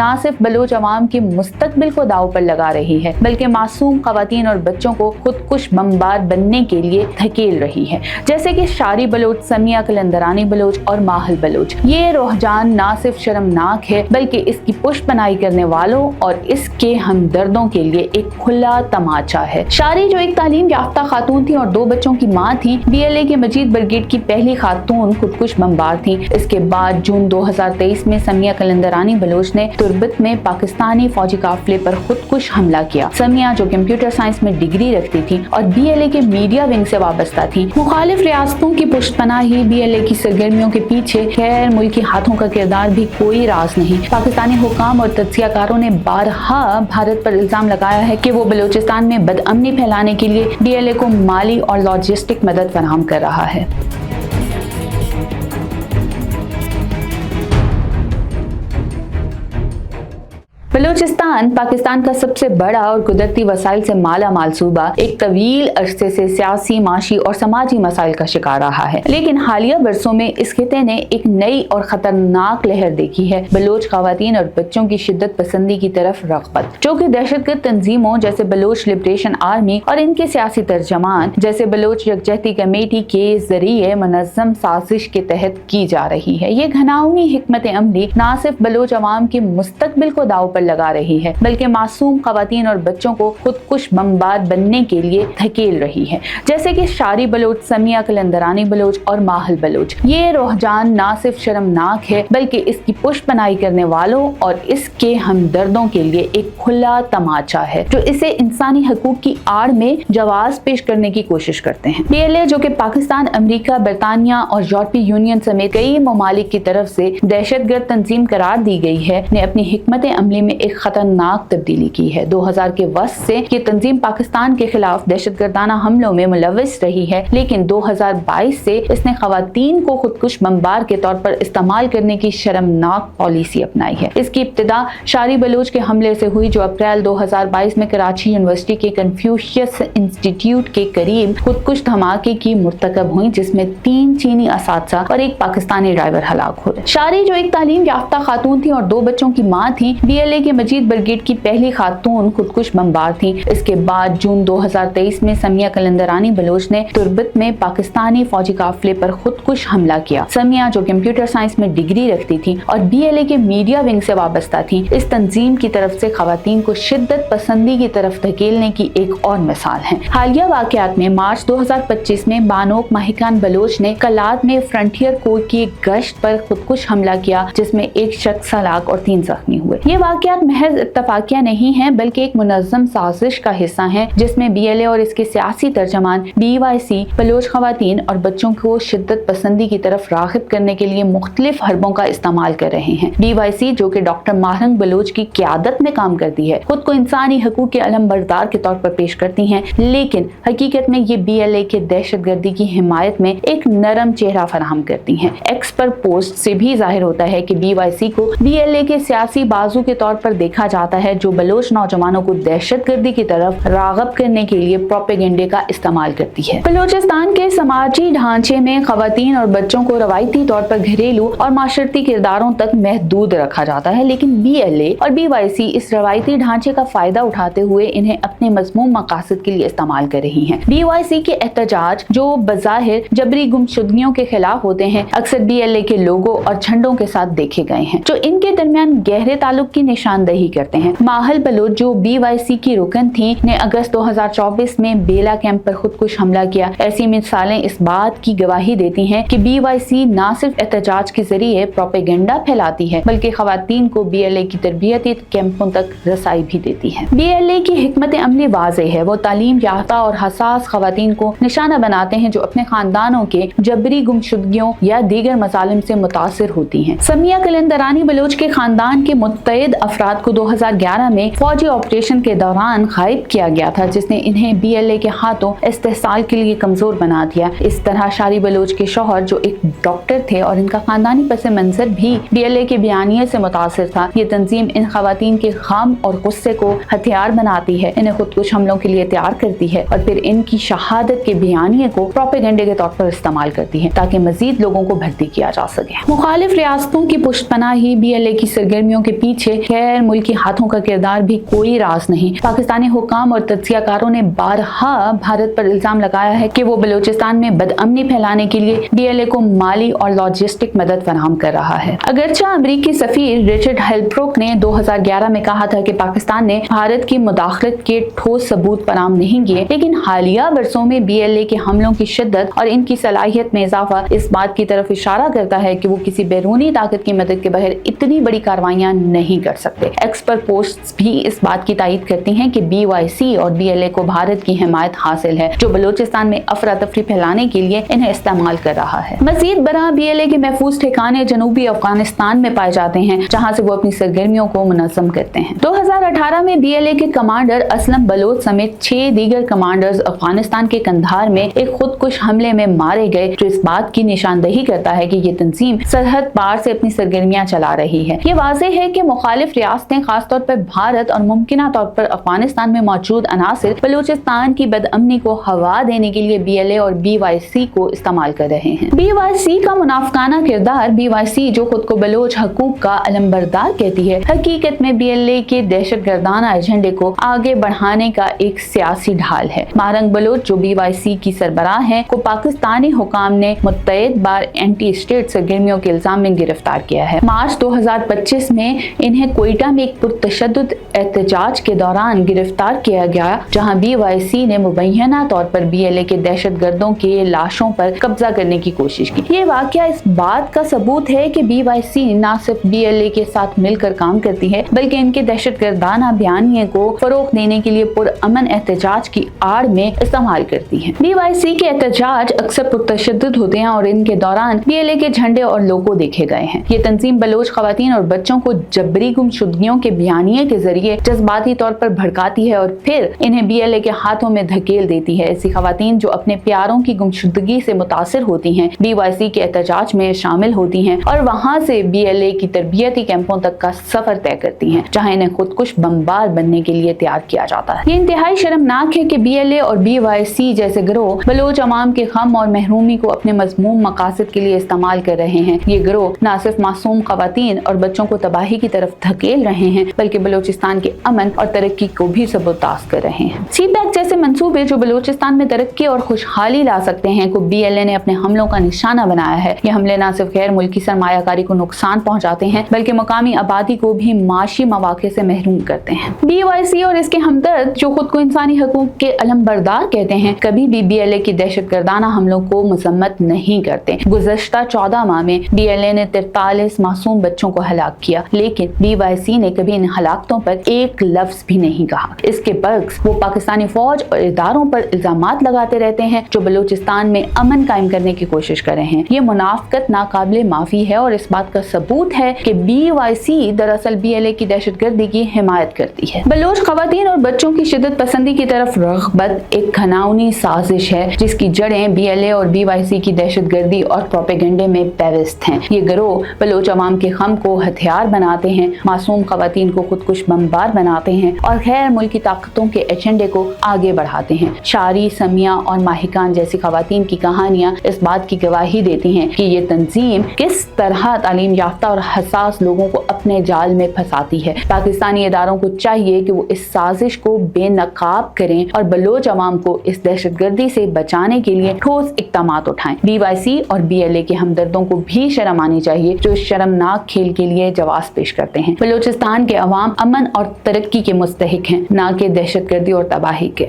न सिर्फ बलोच अवाम के मुस्तकबिल को दाव पर लगा रही है बल्कि मासूम खवातीन और बच्चों को खुदकुश बमबार बनने के लिए धकेल रही है, जैसे कि शारी बलोच, समिया कलंदरानी बलोच और माहल बलोच। ये रुझान न सिर्फ शर्मनाक है बल्कि इसकी पुष्पनाई करने वालों और इसके हमदर्दों के लिए एक खुला तमाचा है। शारी जो एक तालीम याफ्ता खातून थी और 2 बच्चों की माँ थी, BLA के मजीद ब्रिगेड की पहली खातून खुदकुश बमबार थी। इसके बाद जून 2023 में समिया कलंदरानी बलोच ने तुर्बत में पाकिस्तानी फौजी काफिले पर खुदकुश हमला किया। समिया जो कंप्यूटर साइंस में डिग्री रखती थी और BLA के मीडिया विंग से वाबस्ता थी। मुखालिफ रियासतों की पुष्टपनाही BLA की सरगर्मियों के पीछे गैर मुल्की हाथों का किरदार भी कोई राज नहीं। पाकिस्तानी हुकाम और तज्जियाकारों ने बारहा भारत पर इल्जाम लगाया है कि वो बलूचिस्तान में बदअमनी फैलाने के लिए BLA को माली और लॉजिस्टिक मदद फराहम कर रहा है। बलूचिस्तान पाकिस्तान का सबसे बड़ा और कुदरती वसाइल से माला माल सूबा एक तवील अरसे से सियासी, माशी और समाजी मसाइल का शिकार रहा है, लेकिन हालिया बरसों में इस खिते ने एक नई और खतरनाक लहर देखी है। बलोच खवातीन और बच्चों की शिद्दत पसंदी की तरफ रग़बत, जो कि दहशतगर्द तंजीमों जैसे बलोच लिबरेशन आर्मी और इनके सियासी तर्जमान जैसे बलोच यकजहती कमेटी के जरिए मुनज़्ज़म साजिश के तहत की जा रही है। ये घनाउनी हिकमत अमली न सिर्फ बलोच अवाम के मुस्तकबिल को दाव पर लगा रही है बल्कि मासूम खवातीन और बच्चों को खुदकुश बमबार बनने के लिए धकेल रही है, जैसे कि शारी बलोच, समिया कलंदरानी बलोच और माहल बलोच। ये रुझान न सिर्फ शर्मनाक है बल्कि इसकी पुष्पनाई करने वालों और इसके हमदर्दों के लिए एक खुला तमाचा है, जो इसे इंसानी हकूक की आड़ में जवाज पेश करने की कोशिश करते हैं। BLA जो कि पाकिस्तान, अमेरिका, बरतानिया और यूरोपीय यूनियन समेत कई ममालिक की तरफ से दहशतगर्द तंजीम करार दी गई है, ने अपनी हिकमत अमली में एक खतरनाक तब्दीली की है। 2000 के वस्त से ये तंजीम पाकिस्तान के खिलाफ दहशतगर्दाना हमलों में मुलव्वस रही है, लेकिन 2022 से इसने खवातीन को खुदकुश बमबार के तौर पर इस्तेमाल करने की शर्मनाक पॉलिसी अपनाई है। इसकी इब्तिदा शारी बलोच के हमले से हुई, जो अप्रैल 2022 में कराची यूनिवर्सिटी के कन्फ्यूशियस इंस्टीट्यूट के करीब खुदकुश धमाके की मुर्तकब हुई, जिसमें 3 चीनी असातिज़ा और एक पाकिस्तानी ड्राइवर हलाक हो गए। शारी जो एक तालीम याफ्ता खातून थी और 2 बच्चों की माँ थी, BLA के मजीद ब्रिगेड की पहली खातून खुदकुश बमबार थी। इसके बाद जून 2023 में समिया कलंदरानी बलोच ने तुर्बत में पाकिस्तानी फौजी काफिले पर खुदकुश हमला किया। समिया जो कंप्यूटर साइंस में डिग्री रखती थी और BLA के मीडिया विंग से वाबस्ता थी, इस तंजीम की तरफ से खवातीन को शिद्दत पसंदी की तरफ धकेलने की एक और मिसाल है। हालिया वाकयात में मार्च 2025 में बानोक माहिकान बलोच ने कलात में फ्रंटियर कोर की एक गश्त पर खुदकुश हमला किया, जिसमें एक शख्स हलाक और 3 जख्मी हुए। ये वाकयात महज इत्तफाकिया नहीं है बल्कि एक मुनज़्ज़म साजिश का हिस्सा है, जिसमें BLA और इसके सियासी तर्जमान BYC बलोच खवातीन और बच्चों को शिद्दत पसंदी की तरफ राग़िब करने के लिए मुख्तलिफ हरबों का इस्तेमाल कर रहे हैं। BYC जो कि डॉक्टर माहरंग बलोच की क़यादत में काम करती है, खुद को इंसानी हकूक़ के अलम बरदार के तौर पर पेश करती हैं, लेकिन हकीकत में ये BLA के दहशतगर्दी की हिमायत में एक नरम चेहरा फराहम करती हैं। एक्स पर पोस्ट से भी जाहिर होता है कि BYC को BLA के सियासी बाजू के तौर पर देखा जाता है, जो बलोच नौजवानों को दहशतगर्दी की तरफ राग़िब करने के लिए प्रोपेगेंडे का इस्तेमाल करती है। बलोचिस्तान के समाजी ढांचे में खवातीन और बच्चों को रवायती तौर पर घरेलू और माशरती किरदारों तक महदूद रखा जाता है, लेकिन BLA और BYC इस रवायती ढांचे का फायदा उठाते हुए इन्हें अपने मज़मूम मकासद के लिए इस्तेमाल कर रही हैं। BYC के एहतजाज जो बज़ाहिर जबरी गुमशुदगियों के खिलाफ होते हैं, अक्सर BLA के लोगों और झंडों के साथ देखे गए हैं, जो इनके दरमियान गहरे ताल्लुक की निशानदही करते हैं। माहल बलोच जो BYC की रुकन थी, ने अगस्त 2024 में बेला कैंप पर खुदकुश हमला किया। ऐसी मिसालें इस बात की गवाही देती हैं कि BYC न सिर्फ एहतजाज के जरिए प्रोपेगेंडा फैलाती है बल्कि खवातीन को BLA की तरबियती कैंपों तक रसाई भी देती है। BLA की हिकमत अमली वाज़ेह है। वो तालीम याफ्ता और हसास खवातीन को निशाना बनाते हैं जो अपने खानदानों के जबरी गुमशुदगियों या दीगर मसालिम से मुतासिर होती हैं। समिया कलंदरानी बलोच के खानदान के मुत्तइद अफराद को 2011 में फौजी ऑपरेशन के दौरान गायब किया गया था, जिसने इन्हें BLA के हाथों इस्तेहसाल के लिए कमजोर बना दिया। इस तरह शारी बलोच के शौहर जो एक डॉक्टर थे और इनका खानदानी पस मंजर भी BLA के बयानिए से मुतासिर था। ये तंजीम इन खवातीन के गम और गुस्से को हथियार बनाती है, इन्हें खुदकुश हमलों के लिए तैयार करती है और फिर इनकी शहादत के बयानिए को प्रोपेगेंडे के तौर पर इस्तेमाल करती है ताकि मजीद लोगों को भर्ती किया जा सके। मुखालिफ रियासतों की पुष्टपनाही BLA की सरगर्मियों के पीछे गैर गैर मुल्की हाथों का किरदार भी कोई राज नहीं। पाकिस्तानी हुकाम और तज्जियाकारों ने बारहा भारत पर इल्जाम लगाया है कि वो बलूचिस्तान में बदअमनी फैलाने के लिए BLA को माली और लॉजिस्टिक मदद फराहम कर रहा है। अगरचे अमरीकी सफीर रिचर्ड हेल्ब्रुक ने 2011 में कहा था कि पाकिस्तान ने भारत की मुदाखलत के ठोस सबूत फराहम नहीं किए, लेकिन हालिया वर्षों में BLA के हमलों की शिद्दत और इनकी सलाहियत में इजाफा इस बात की तरफ इशारा करता है कि वो किसी बैरूनी ताकत की मदद के बगैर इतनी बड़ी कार्रवाइयां नहीं कर सकते। एक्सपर्ट पोस्ट्स भी इस बात की तायद करती हैं कि BYC और BLA को भारत की हिमायत हासिल है, जो बलूचिस्तान में अफरा तफरी फैलाने के लिए इन्हें इस्तेमाल कर रहा है। मजीद बरह BLA के महफूज ठिकाने जनूबी अफगानिस्तान में पाए जाते हैं, जहाँ से वो अपनी सरगर्मियों को मुनज़्ज़म करते हैं। 2018 में BLA के कमांडर असलम बलोच समेत 6 दीगर कमांडर्स अफगानिस्तान के कंधार में एक खुदकुश हमले में मारे गए, जो इस बात की निशानदही करता है कि ये तंजीम सरहद पार से अपनी सरगर्मियां चला रही है। ये वाज़ेह है कि मुखालिफ रियासतें, खासतौर पर भारत और मुमकिना तौर पर अफगानिस्तान में मौजूद अनासिर बलूचिस्तान की बदअमनी को हवा देने के लिए BLA और BYC को इस्तेमाल कर रहे हैं। BYC का मुनाफिकाना किरदार, BYC जो खुद को बलोच हकूक का अलंबरदार कहती है, हकीकत में BLA के दहशतगर्दाना एजेंडे को आगे बढ़ाने का एक सियासी ढाल है। मारंग बलोच जो BYC की सरबराह है को पाकिस्तानी हुकाम ने मुत्तईद बार एंटी स्टेट सरगर्मियों के इल्जाम में गिरफ्तार किया है। मार्च 2025 में इन्हें कोयटा में एक पुरतशद्दुद एहतजाज के दौरान गिरफ्तार किया गया, जहां BYC ने मुबैना तौर पर BLA के दहशतगर्दों के लाशों पर कब्जा करने की कोशिश की। ये वाकया इस बात का सबूत है कि BYC न सिर्फ BLA के साथ मिलकर काम करती है, बल्कि इनके दहशतगर्दाना बयानिए को फरोग देने के लिए पुरअमन एहतजाज की आड़ में इस्तेमाल करती है। BYC के एहतजाज अक्सर पुरतशद्दुद होते हैं और इनके दौरान BLA के झंडे और लोगो देखे गए हैं। ये तंजीम बलोच खवातीन और बच्चों को जबरी गुमशुदगियों के बयानिए के जरिए जज्बाती तौर पर भड़काती है और फिर इन्हें BLA के हाथों में धकेल देती है। ऐसी खवातीन जो अपने प्यारों की गुमशुदगी से मुतासिर होती हैं, BYC के एहतजाज में शामिल होती हैं और वहाँ से BLA की तरबियती कैंपों तक का सफर तय करती हैं, जहाँ इन्हें खुदकुश बमबार बनने के लिए तैयार किया जाता है। ये इंतहाई शर्मनाक है कि BLA और BYC जैसे गिरोह बलोच अवाम के गम और महरूमी को अपने मज़मूम मकासद के लिए इस्तेमाल कर रहे हैं। ये गिरोह न सिर्फ मासूम खवातीन और बच्चों को तबाही की तरफ धकेल रहे हैं, बल्कि बलूचिस्तान के अमन और तरक्की को भी सबूताज कर रहे हैं। सीपैक जैसे मंसूबे जो बलूचिस्तान में तरक्की और खुशहाली ला सकते हैं को BLA ने अपने हमलों का निशाना बनाया है। ये हमले न सिर्फ गैर मुल्की सरमायाकारी को नुकसान पहुंचाते हैं, बल्कि मकामी आबादी को भी माशी मौके से महरूम करते हैं। BYC और इसके हमदर्द जो खुद को इंसानी हकूक के अलमबरदार कहते हैं, कभी भी BLA की दहशतगर्दाना हमलों को मजम्मत नहीं करते। गुज़श्ता 14 माह में BLA ने 43 मासूम बच्चों को हलाक किया, लेकिन BYC ने कभी इन हलाकतों पर एक लफ्ज भी नहीं कहा। इसके बरक्स वो पाकिस्तानी फौज और इदारों पर इल्जामात लगाते रहते हैं जो बलूचिस्तान में अमन कायम करने की कोशिश कर रहे हैं। ये मुनाफकत नाकाबिले माफी है और इस बात का सबूत है कि BYC दरअसल BLA की दहशतगर्दी की हिमायत करती है। बलोच खवातीन और बच्चों की शिद्दत पसंदी की तरफ रग़बत एक घिनौनी साजिश है, जिसकी जड़ें BLA और BYC की दहशतगर्दी और प्रोपेगेंडे में पेवस्त हैं। ये गिरोह बलोच अवाम के गम को हथियार बनाते हैं, मासूम खवातीन को खुदकुश बमबार बनाते हैं और गैर मुल्की ताकतों के एजेंडे को आगे बढ़ाते हैं। शारी, समिया और माहिकान जैसी खवातीन की कहानियां इस बात की गवाही देती हैं कि ये तंजीम किस तरह तालीम याफ्ता और हसास लोगों को अपने जाल में फंसाती है। पाकिस्तानी इदारों को चाहिए कि वो इस साजिश को बेनकाब करें और बलोच अवाम को इस दहशतगर्दी से बचाने के लिए ठोस इक़दामात उठाएं। BYC और BLA के हमदर्दों को भी शर्म आनी चाहिए जो इस शर्मनाक खेल के लिए जवाब पेश करते हैं। बलूचिस्तान के अवाम अमन और तरक्की के मुस्तहिक हैं, ना कि दहशतगर्दी और तबाही के।